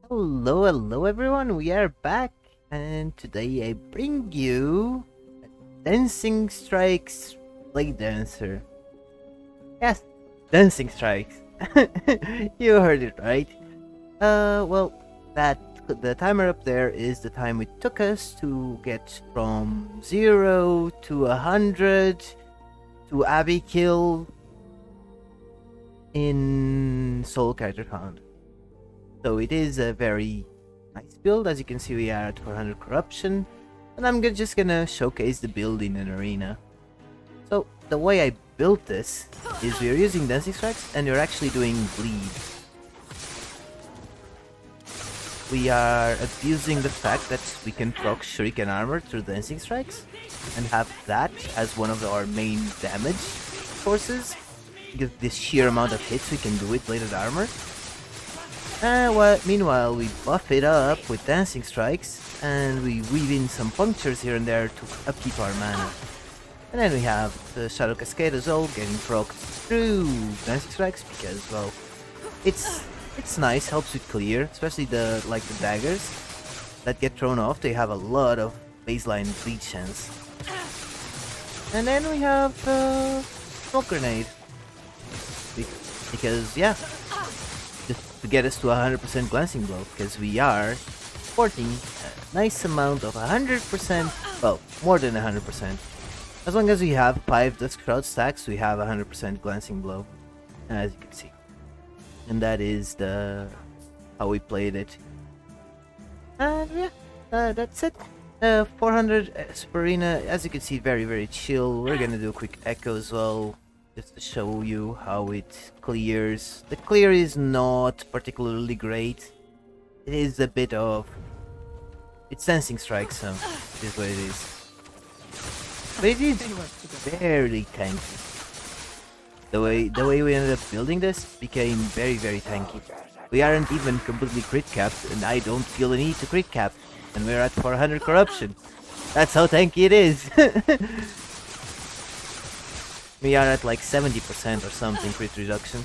Hello everyone, we are back, and today I bring you Dancing Strikes Bladedancer. Yes, Dancing Strikes. You heard it right. Well, that the timer up there is the time it took us to get from 0 to 100 to Abby kill in Soul Character Count. So it is a very nice build. As you can see, we are at 400 corruption, and I'm just gonna showcase the build in an arena. So the way I built this is we are using dancing strikes, and we're actually doing bleed. We are abusing the fact that we can proc Shuriken armor through dancing strikes, and have that as one of our main damage sources. Because the sheer amount of hits we can do with bladed armor. Meanwhile, we buff it up with dancing strikes, and we weave in some punctures here and there to upkeep our mana. And then we have the Shadow Cascade as well, getting procced through dancing strikes because, well, it's nice, helps with clear, especially the daggers that get thrown off. They have a lot of baseline bleed chance. And then we have the smoke grenade because yeah. To get us to 100% glancing blow, because we are sporting a nice amount of 100%, well, more than 100%. As long as we have 5 Dusk Shroud stacks, we have 100% glancing blow, as you can see. And that is how we played it. And yeah, that's it. 400 Aspirational, as you can see, very chill. We're gonna do a quick echo as well, just to show you how it clears. The clear is not particularly great. It is a bit of... It's dancing strike, so it is what it is. But it is very tanky. The way we ended up building this became very tanky. We aren't even completely crit capped, and I don't feel the need to crit cap. And we're at 400 corruption. That's how tanky it is. We are at like 70% or something crit reduction.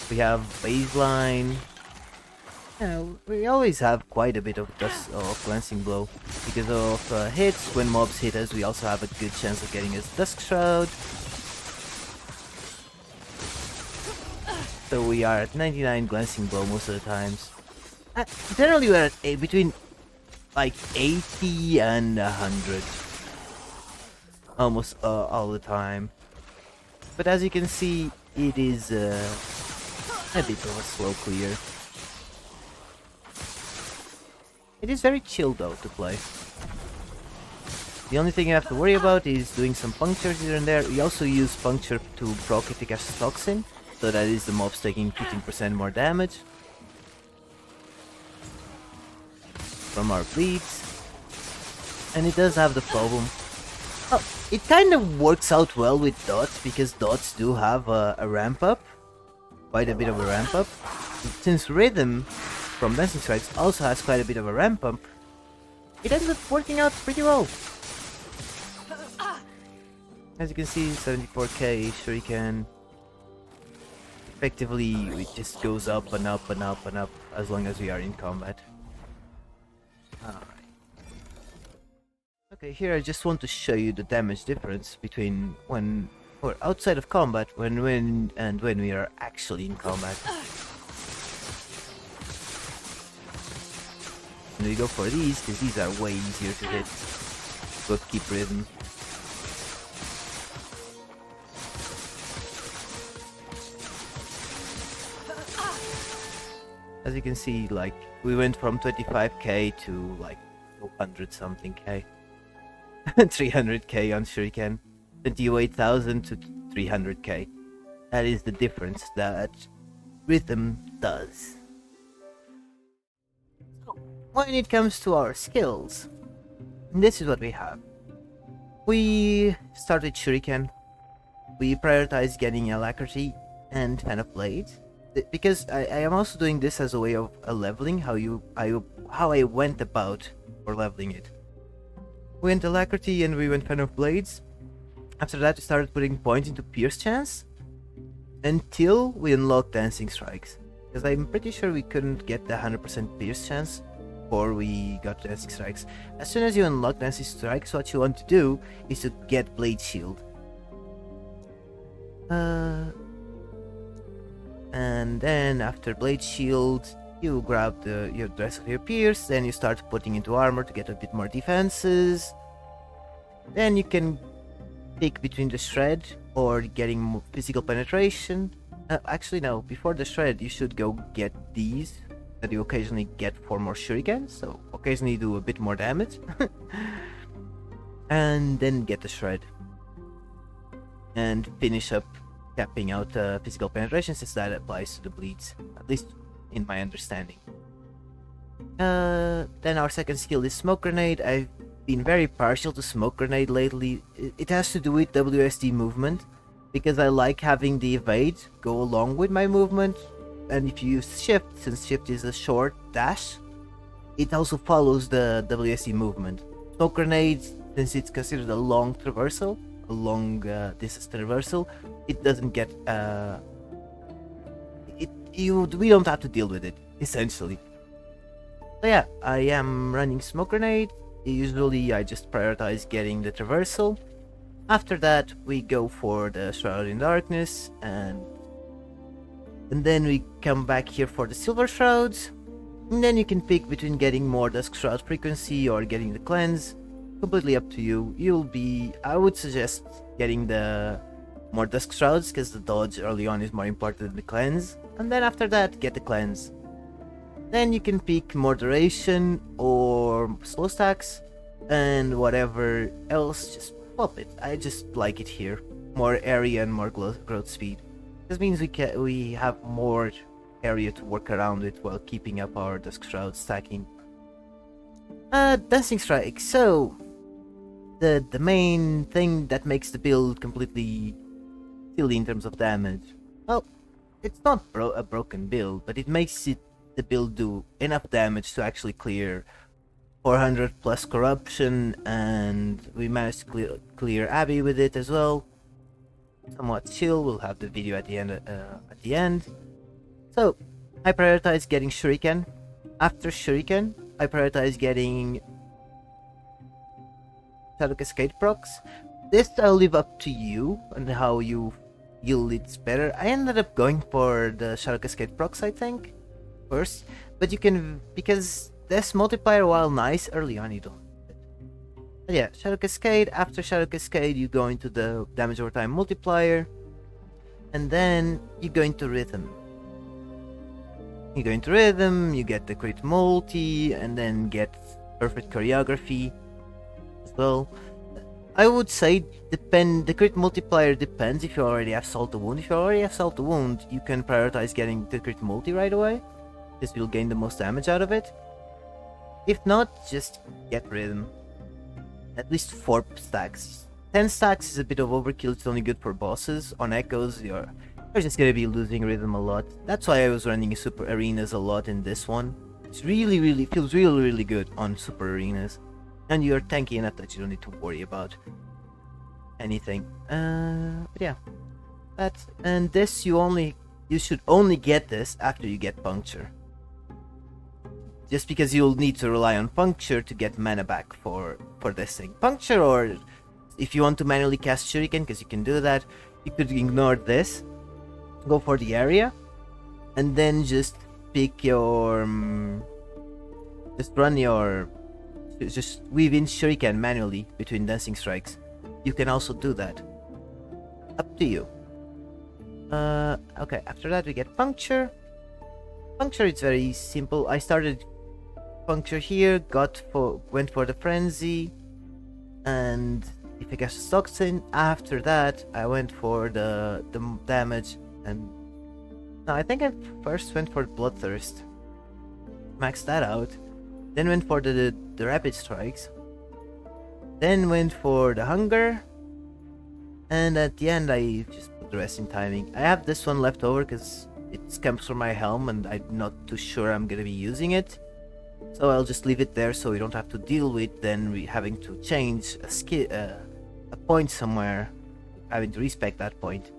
We have baseline. Yeah, we always have quite a bit of glancing blow. Because of hits, when mobs hit us, we also have a good chance of getting his Dusk Shroud. So we are at 99 glancing blow most of the times. Generally we're at between like 80 and 100. Almost all the time. But as you can see, it is a bit of a slow clear. It is very chill though to play. The only thing you have to worry about is doing some punctures here and there. We also use puncture to proc efficacious toxin, so that is the mobs taking 15% more damage from our bleeds. And it does have the problem. Oh, it kind of works out well with dots, because dots do have a ramp up, quite a bit of a ramp up. Since rhythm from dancing strikes also has quite a bit of a ramp up, it ends up working out pretty well. As you can see, 74k Shuriken. Effectively, it just goes up and up and up and up as long as we are in combat. Alright. Okay, here I just want to show you the damage difference between when we're outside of combat when we are actually in combat. And we go for these because these are way easier to hit. Go keep rhythm. As you can see, like, we went from 25k to like 200 something k. 300k on Shuriken, 28,000 to 300k. That is the difference that rhythm does. So, when it comes to our skills, this is what we have. We started Shuriken. We prioritize getting Alacrity and Fan of Blades, because I am also doing this as a way of leveling how I went about for leveling it. We went Alacrity and we went Fan of Blades. After that we started putting points into Pierce chance until we unlocked Dancing Strikes. because I'm pretty sure we couldn't get the 100% pierce chance before we got Dancing Strikes. As soon as you unlock Dancing Strikes, what you want to do is to get Blade Shield. And then after Blade Shield, you grab your rest of your Pierce, then you start putting into armor to get a bit more defenses. Then you can pick between the Shred or getting physical penetration. Actually no, before the Shred you should go get these that you occasionally get for more Shuriken, so occasionally do a bit more damage. And then get the Shred. And finish up capping out physical penetration, since that applies to the bleeds, at least in my understanding. Then our second skill is Smoke Grenade. I've been very partial to Smoke Grenade lately. It has to do with WSD movement, because I like having the evade go along with my movement, and if you use Shift, since Shift is a short dash, it also follows the WSD movement. Smoke Grenade, since it's considered a long traversal, a long distance traversal, it doesn't get we don't have to deal with it, essentially. So yeah, I am running Smoke Grenade. Usually I just prioritize getting the traversal. After that we go for the Shroud in Darkness, and then we come back here for the Silver Shrouds, and then you can pick between getting more Dusk Shroud frequency or getting the cleanse. Completely up to you. I would suggest getting the more Dusk Shrouds, because the dodge early on is more important than the cleanse, and then after that get the cleanse. Then you can pick more duration or slow stacks, and whatever else, just swap it. I just like it here. More area and more growth speed. This means we have more area to work around with while keeping up our Dusk Shroud stacking. Dancing Strike. So the main thing that makes the build completely silly in terms of damage, well, it's not a broken build, but it makes the build do enough damage to actually clear 400 plus corruption, and we managed to clear Abby with it as well. Somewhat chill. We'll have the video at the end. So I prioritize getting Shuriken. After Shuriken, I prioritize getting Shadow Cascade procs. This I'll leave up to you and how you feel it's better. I ended up going for the Shadow Cascade procs, I think, first, but you can, because this multiplier, while nice early on, you don't. But yeah, Shadow Cascade. After Shadow Cascade you go into the damage over time multiplier, and then you go into Rhythm. You go into Rhythm, you get the crit multi, and then get perfect choreography as well. I would say the crit multiplier depends if you already have Salt to Wound. If you already have Salt to Wound, you can prioritize getting the crit multi right away. This will gain the most damage out of it. If not, just get Rhythm. At least 4 stacks. 10 stacks is a bit of overkill, it's only good for bosses. On Echoes, you're just gonna be losing Rhythm a lot. That's why I was running Super Arenas a lot in this one. It's feels really good on Super Arenas. And you're tanky enough that you don't need to worry about anything. But yeah. This you should only get this after you get Puncture. Just because you'll need to rely on Puncture to get mana back for this thing. Puncture, or if you want to manually cast Shuriken, because you can do that, you could ignore this, go for the area, and then just pick your... just weave in Shuriken manually between Dancing Strikes. You can also do that. Up to you. Okay, after that we get Puncture. Puncture is very simple. I started Puncture here, went for the Frenzy, and if I get Toxin, after that I went for the damage, and no, I think I first went for Bloodthirst, maxed that out, then went for the Rapid Strikes, then went for the Hunger, and at the end I just put the rest in timing. I have this one left over because it comes from my helm and I'm not too sure I'm gonna be using it, so I'll just leave it there so we don't have to deal with then having to change a point somewhere, having to respec that point.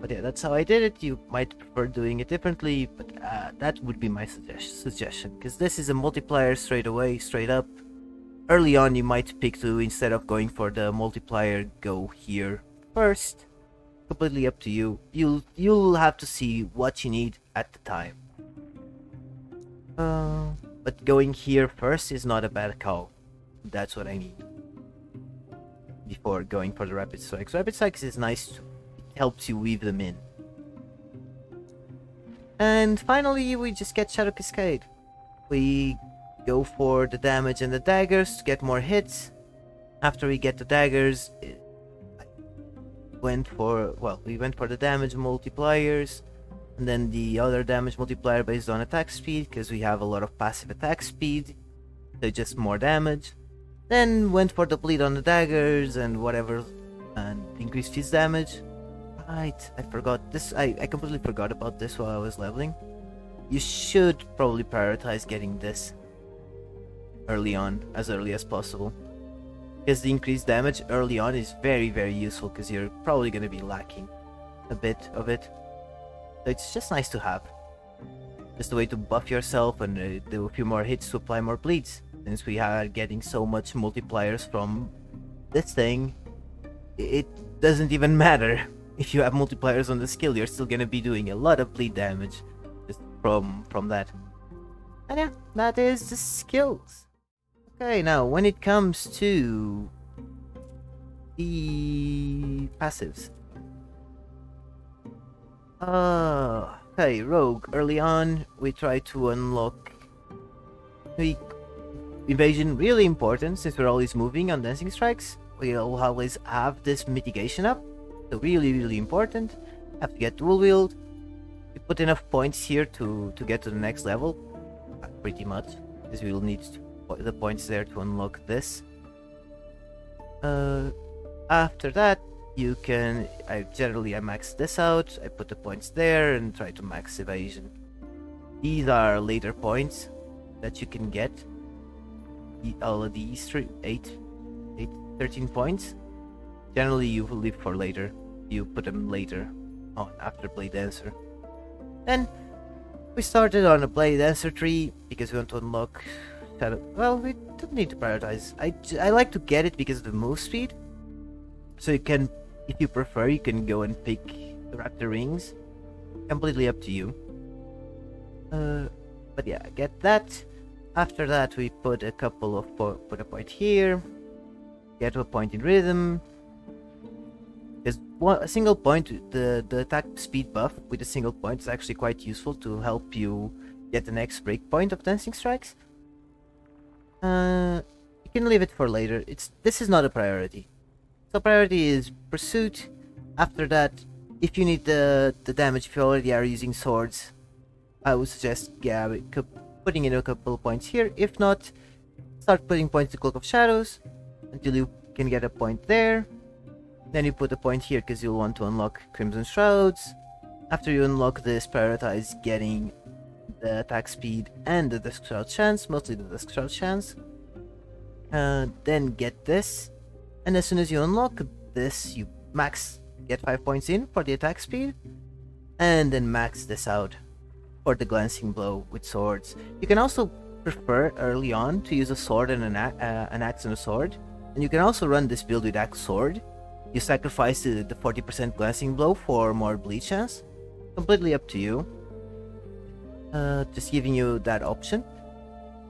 But yeah, that's how I did it. You might prefer doing it differently, but that would be my suggestion. Because this is a multiplier straight away, straight up. Early on, you might pick to, instead of going for the multiplier, go here first. Completely up to you. You'll have to see what you need at the time. But going here first is not a bad call. That's what I mean. Before going for the rapid strikes. Rapid strikes is nice too. It helps you weave them in. And finally, we just get Shadow Cascade. We go for the damage and the daggers to get more hits. After we get the daggers, we went for the damage multipliers, and then the other damage multiplier based on attack speed, because we have a lot of passive attack speed, so just more damage. Then went for the bleed on the daggers and whatever, and increased his damage. Right, I forgot this. I completely forgot about this while I was leveling. You should probably prioritize getting this early on, as early as possible, because the increased damage early on is very, very useful, because you're probably going to be lacking a bit of it. So it's just nice to have. Just a way to buff yourself and do a few more hits to apply more bleeds. Since we are getting so much multipliers from this thing, it doesn't even matter. If you have multipliers on the skill, you're still gonna be doing a lot of bleed damage just from that. And yeah, that is the skills. Okay, now when it comes to the passives. Okay, Rogue. Early on, we try to unlock evasion, really important since we're always moving on dancing strikes. We'll always have this mitigation up, so really, really important. Have to get dual wield. We put enough points here to get to the next level, pretty much, because we'll need the points there to unlock this. After that, you can. I max this out. I put the points there and try to max evasion. These are later points that you can get. All of these 13 points. Generally, you will leave for later. You put them later on after Bladedancer. Then we started on a Bladedancer tree because we want to unlock Shadow. Well, we don't need to prioritize. I like to get it because of the move speed. So you can, if you prefer, you can go and pick the Raptor rings. Completely up to you. But yeah, get that. After that, we put a couple of put a point here. Get a point in rhythm. Because a single point, the attack speed buff with a single point is actually quite useful to help you get the next break point of dancing strikes. You can leave it for later. This is not a priority. So priority is pursuit. After that, if you need the damage, if you already are using swords, I would suggest putting in a couple points here. If not, start putting points to Cloak of Shadows until you can get a point there. Then you put a point here because you'll want to unlock Crimson Shrouds. After you unlock this, prioritize getting the attack speed and the Dusk Shroud chance, mostly the Dusk Shroud chance. Then get this, and as soon as you unlock this, you get 5 points in for the attack speed, and then max this out for the glancing blow with swords. You can also prefer early on to use a sword and an axe and a sword, and you can also run this build with axe sword. You sacrifice the 40% glancing blow for more bleed chance. Completely up to you. Just giving you that option.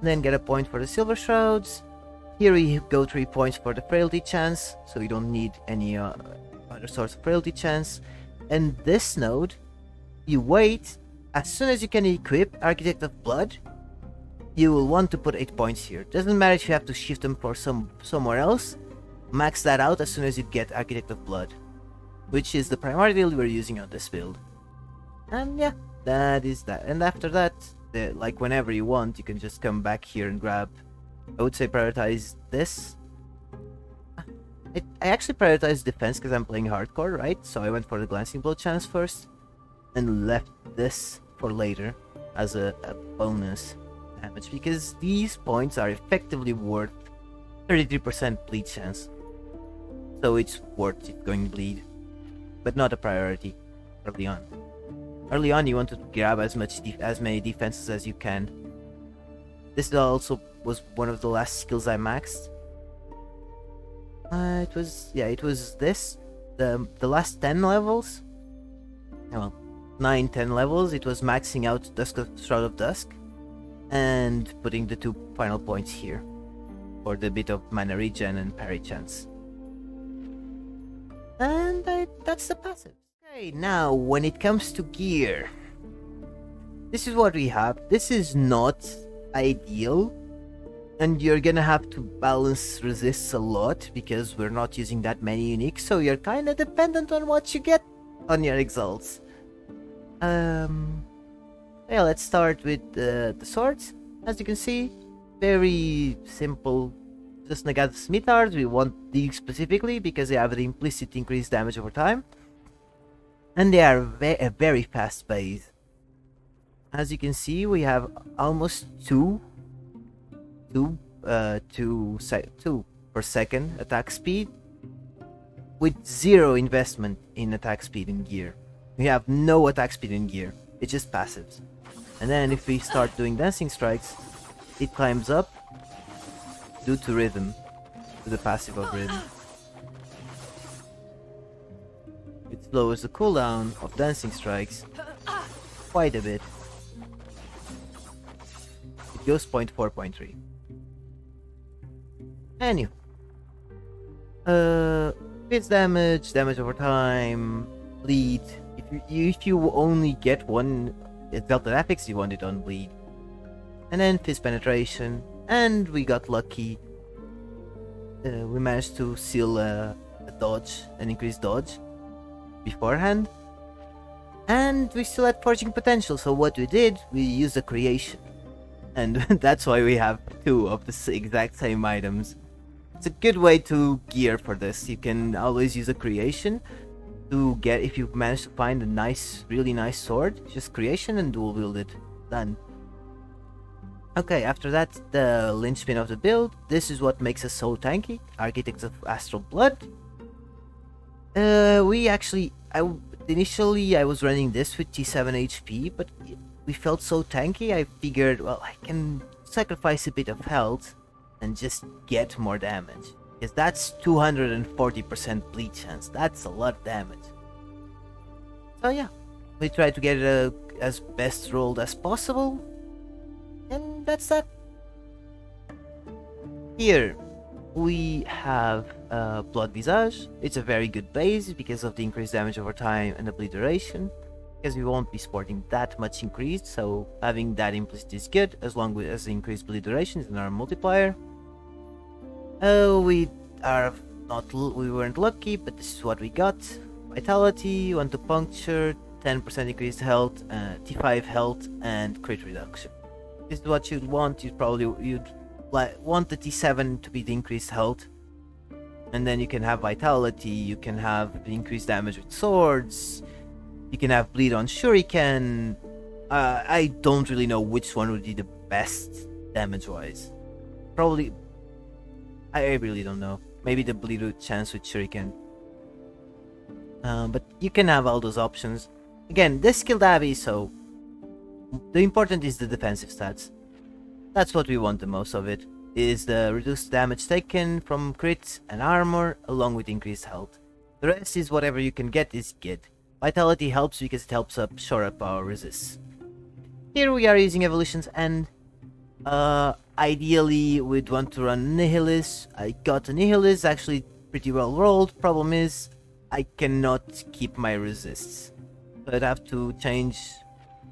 Then get a point for the Silver Shrouds. Here we go 3 points for the frailty chance, so you don't need any other source of frailty chance. And this node, you wait. As soon as you can equip Architect of Blood, you will want to put 8 points here. Doesn't matter if you have to shift them for somewhere else. Max that out as soon as you get Architect of Blood, which is the primordial we're using on this build. And yeah, that is that. And after that, like whenever you want, you can just come back here and grab. I would say prioritize this. I actually prioritize defense because I'm playing hardcore, right? So I went for the glancing blow chance first, and left this for later as a bonus damage, because these points are effectively worth 33% bleed chance. So it's worth it going bleed, but not a priority. early on. Early on, you want to grab as many defenses as you can. This also was one of the last skills I maxed. It was this. The last 10 levels. Well, 9-10 levels. It was maxing out Shroud of Dusk, and putting the 2 final points here for the bit of mana regen and parry chance. And that's the passive. Okay, now when it comes to gear, this is what we have. This is not ideal, and you're gonna have to balance resists a lot because we're not using that many uniques, so you're kind of dependent on what you get on your exalts. Yeah, let's start with the swords. As you can see, very simple. Just Nagata Smithards. We want these specifically because they have the implicit increased damage over time, and they are a very fast base. As you can see, we have almost 2 per second attack speed, with 0 investment in attack speed in gear. We have no attack speed in gear. It's just passives. And then if we start doing dancing strikes, it climbs up due to rhythm, to the passive of rhythm. It slows the cooldown of dancing strikes quite a bit. It goes 0.4, 0.3. Anyway. Hits damage, damage over time, bleed. If you only get one Delta Affix, you want it on bleed. And then fist penetration, and we got lucky. We managed to seal a dodge, an increased dodge beforehand. And we still had forging potential, so what we did, we used a creation. And that's why we have 2 of the exact same items. It's a good way to gear for this. You can always use a creation to get, if you manage to find a nice, really nice sword, just creation and dual wield it. Done. Okay, after that, the linchpin of the build. This is what makes us so tanky. Architects of Astral Blood. Initially I was running this with T7 HP, but we felt so tanky, I figured, well, I can sacrifice a bit of health and just get more damage. Because that's 240% bleed chance. That's a lot of damage. So yeah, we try to get it as best rolled as possible. And that's that. Here we have Blood Visage. It's a very good base because of the increased damage over time and the bleed duration. Because we won't be sporting that much increased, so having that implicit is good, as long as the increased bleed duration is another multiplier. We weren't lucky, but this is what we got. Vitality, 1 to Puncture, 10% increased health, T5 health, and crit reduction. This is what you'd want. You'd want the T7 to be the increased health, and then you can have Vitality, you can have increased damage with swords, you can have bleed on Shuriken. I don't really know which one would be the best damage-wise. Probably, I really don't know. Maybe the bleed chance with Shuriken. But you can have all those options. Again, this skilled Abby, so the important is the defensive stats. That's what we want the most of it, is the reduced damage taken from crits and armor, along with increased health. The rest is whatever you can get is good. Vitality helps because it helps shore up our resists. Here we are using evolutions, and ideally we'd want to run Nihilus. I got a Nihilus, actually pretty well rolled. Problem is, I cannot keep my resists. So I'd have to change...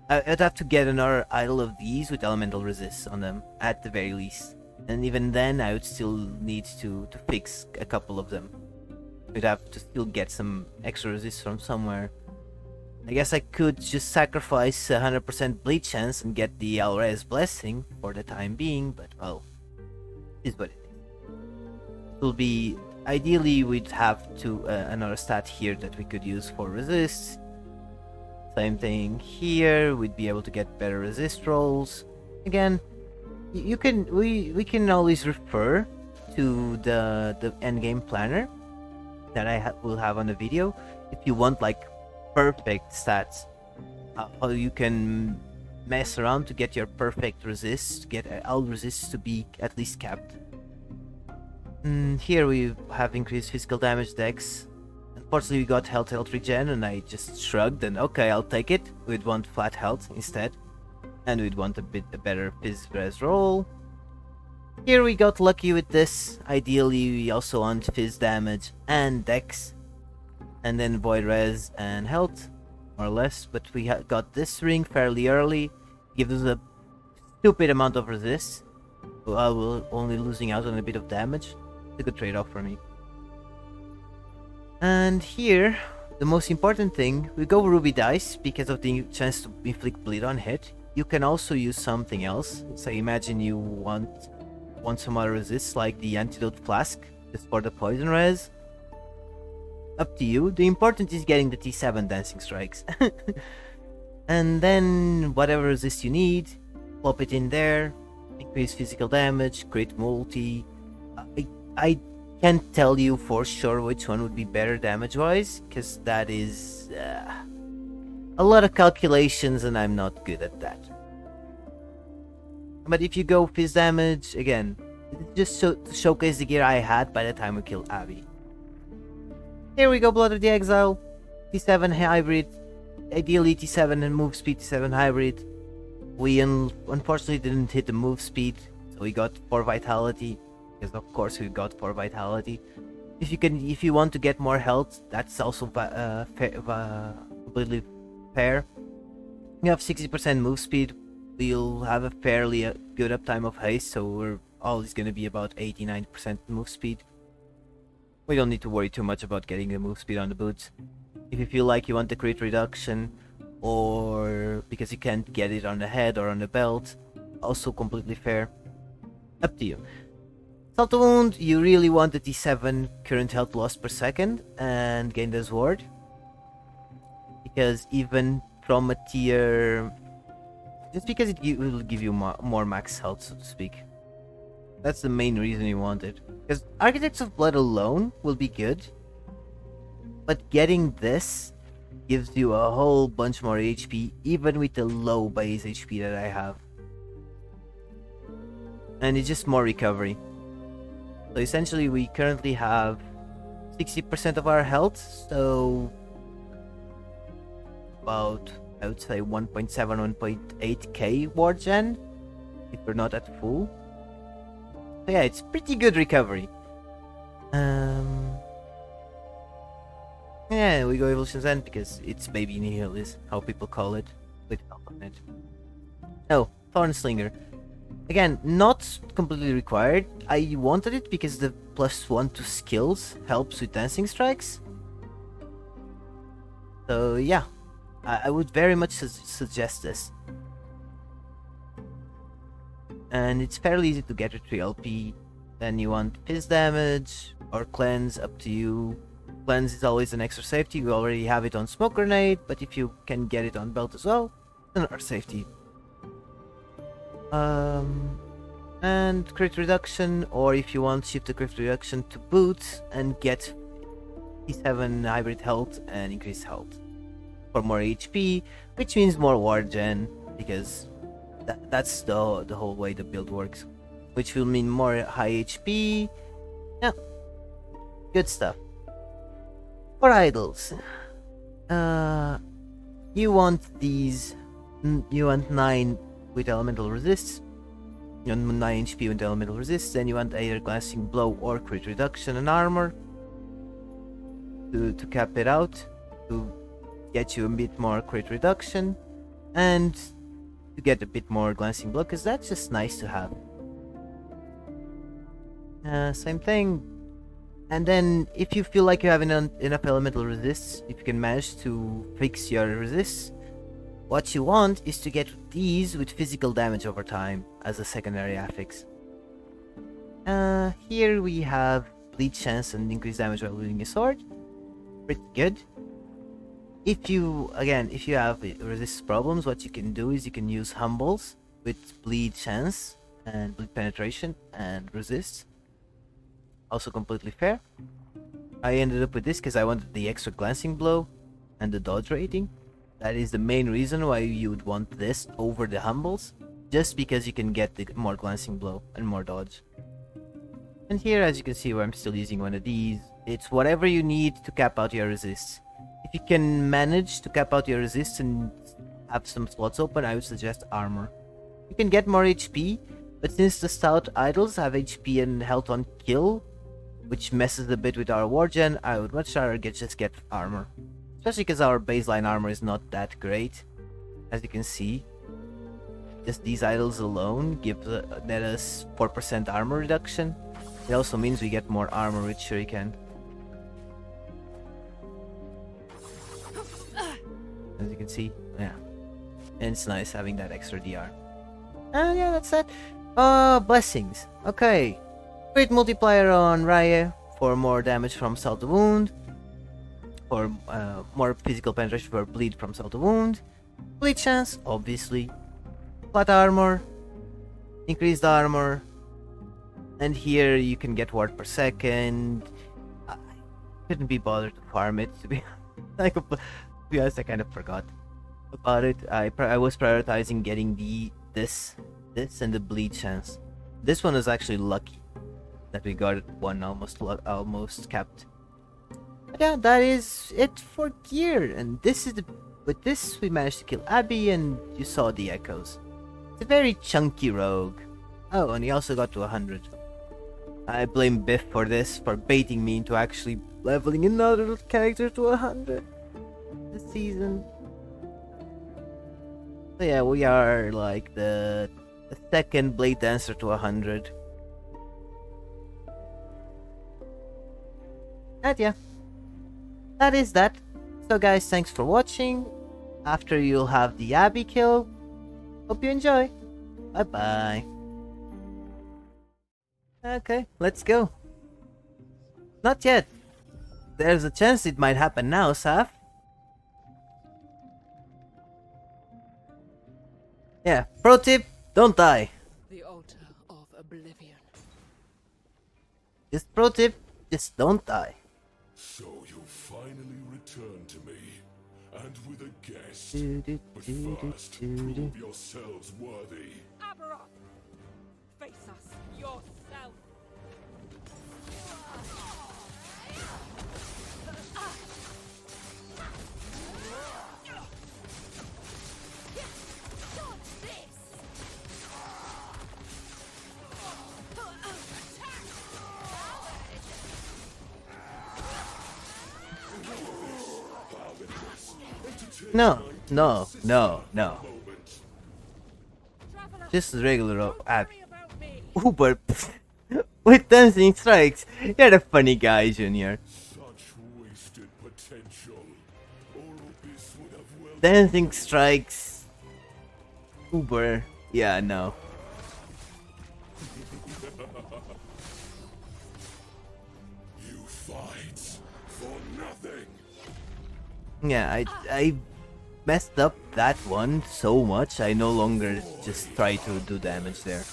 I'd have to get another idol of these with elemental resists on them, at the very least. And even then, I would still need to fix a couple of them. We'd have to still get some extra resists from somewhere. I guess I could just sacrifice 100% bleed chance and get the Alres blessing for the time being, but well, is what it is. It will be... Ideally, we'd have to another stat here that we could use for resists. Same thing here, we'd be able to get better resist rolls. Again, we can always refer to the endgame planner that I will have on the video if you want like perfect stats. How you can mess around to get your perfect resist, get all resists to be at least capped. Here we have increased physical damage dex. Unfortunately, we got health regen, and I just shrugged and okay, I'll take it. We'd want flat health instead, and we'd want a better phys res roll. Here we got lucky with this. Ideally, we also want phys damage and dex, and then void res and health, more or less. But we got this ring fairly early, gives us a stupid amount of resist, while we're only losing out on a bit of damage. It's a good trade-off for me. And here, the most important thing, we go Ruby Dice because of the chance to inflict bleed on hit. You can also use something else. So imagine you want some other resists like the Antidote Flask, just for the poison res. Up to you. The important is getting the T7 Dancing Strikes. And then whatever resist you need, plop it in there, increase physical damage, crit multi. I can't tell you for sure which one would be better damage-wise, because that is a lot of calculations and I'm not good at that. But if you go phys damage, again, just to showcase the gear I had by the time we killed Abby. Here we go, Blood of the Exile, T7 hybrid, ideally T7 and move speed, T7 hybrid. We unfortunately didn't hit the move speed, so we got 4 vitality. Because of course we got 4 vitality. If you want to get more health, that's also completely fair. You have 60% move speed. We'll have a fairly good uptime of haste, so we're always going to be about 89% move speed. We don't need to worry too much about getting the move speed on the boots. If you feel like you want the crit reduction, or because you can't get it on the head or on the belt, also completely fair. Up to you. Salt Wound, you really want the T7 current health loss per second and gain the sword. Because even from a tier... just because it will give you more max health, so to speak. That's the main reason you want it. Because Architects of Blood alone will be good. But getting this gives you a whole bunch more HP, even with the low base HP that I have. And it's just more recovery. So essentially we currently have 60% of our health, so about, I would say 1.7, 1.8k ward gen, if we're not at full. So yeah, it's pretty good recovery. Yeah, we go Evolution's End because it's Baby Nihil is how people call it, with help on it. Oh, Thornslinger. Again, not completely required. I wanted it because the +1 to skills helps with dancing strikes. So yeah, I would very much suggest this. And it's fairly easy to get with 3LP. Then you want Fizz damage or Cleanse, up to you. Cleanse is always an extra safety. We already have it on Smoke Grenade, but if you can get it on Belt as well, then our safety. And crit reduction, or if you want, shift the crit reduction to boots and get T7 hybrid health and increased health for more HP, which means more ward gen, because that's the whole way the build works, which will mean more high HP. Yeah, good stuff. For idols, you want these. You want 9 with elemental resists. You want 9 HP with elemental resists. Then you want either glancing blow or crit reduction and armor to cap it out, to get you a bit more crit reduction and to get a bit more glancing blow, because that's just nice to have. Same thing. And then if you feel like you have enough elemental resists, if you can manage to fix your resists, what you want is to get these with physical damage over time as a secondary affix. Here we have bleed chance and increased damage while wielding a sword. Pretty good. If you have resist problems, what you can do is you can use humbles with bleed chance and bleed penetration and resist. Also completely fair. I ended up with this because I wanted the extra glancing blow. and the dodge rating. That is the main reason why you would want this over the humbles, just because you can get the more glancing blow and more dodge. And here, as you can see, where I'm still using one of these, it's whatever you need to cap out your resists. If you can manage to cap out your resists and have some slots open, I would suggest armor. You can get more HP, but since the stout idols have HP and health on kill, which messes a bit with our war gen, I would much rather just get armor. Especially because our baseline armor is not that great. As you can see, just these idols alone give net us 4% armor reduction. It also means we get more armor with Shuriken. As you can see, yeah. And it's nice having that extra DR. And yeah, that's that. Blessings. Okay. Crit multiplier on Raya for more damage from Salt to Wound. For more physical penetration for bleed from Salt to Wound. Bleed chance, obviously. Flat armor. Increased armor. And here you can get ward per second. I couldn't be bothered to farm it, to be honest. I kind of forgot about it. I was prioritizing getting this and the bleed chance. This one was actually lucky that we got one almost capped. But yeah, that is it for gear. And with this we managed to kill Abby, and you saw the echoes. It's a very chunky rogue. Oh, and he also got to 100. I blame Biff for this, for baiting me into actually leveling another character to 100 this season. So yeah, we are like the second Bladedancer to 100. And yeah, that is that. So guys, thanks for watching. After you'll have the Abby kill. Hope you enjoy. Bye bye. Okay, let's go. Not yet. There's a chance it might happen now, Saf. Yeah, pro tip, don't die. The altar of oblivion. Just pro tip, just don't die. So you finally returned to me, and with a guest. But first, prove yourselves worthy. Aberroth! Face us yourself! No. Just regular Abby. Uber with dancing strikes. You're a funny guy, Junior. Such wasted potential. Oropis would have well. Dancing strikes. Uber. Yeah, no. You fight for nothing. Yeah, I messed up that one so much, I no longer just try to do damage there.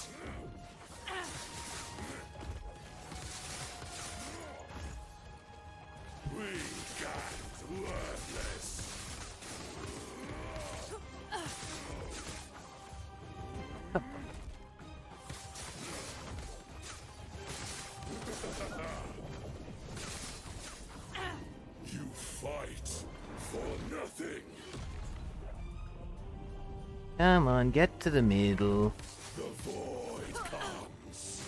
You fight for nothing. Come on, get to the middle. The void comes.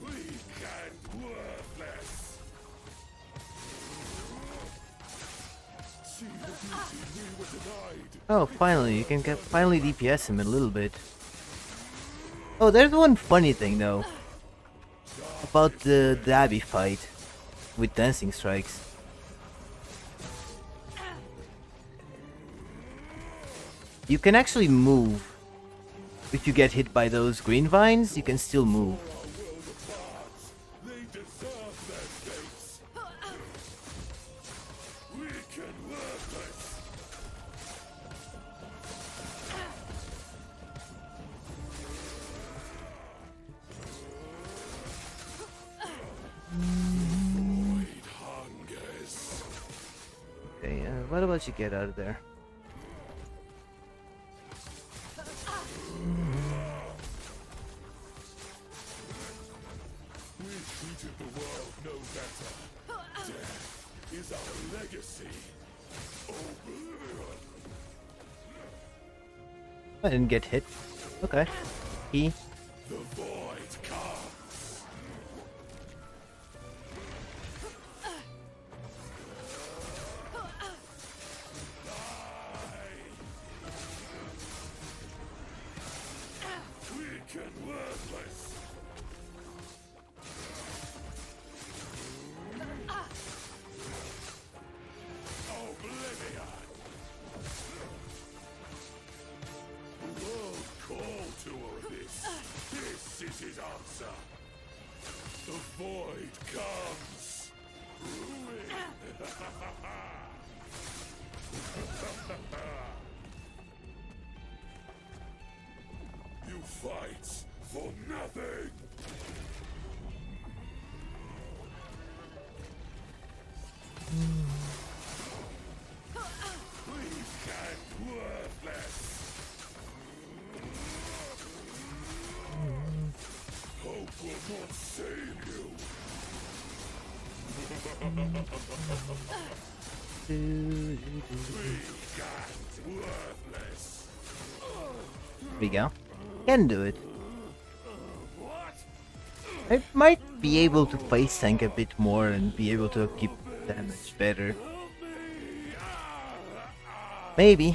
Weak and worthless. See the beauty we were denied. Oh, finally, you can finally DPS him a little bit. Oh, there's one funny thing though. About the Abby fight with dancing strikes. You can actually move. If you get hit by those green vines, you can still move. They deserve their fates. Weak and worthless. The void hungers. about you get out of there? We treated the world no better. Death is our legacy. Oblivion. I didn't get hit. Okay. He. The void comes. Weak and worthless. Oblivion. The world called to Orbis. This is his answer. The void comes. Ruin. You fight for nothing. Weak and worthless. Hope will not save you. Weak and worthless. There we go. Can do it. What? I might be able to face tank a bit more and be able to keep damage better. Maybe.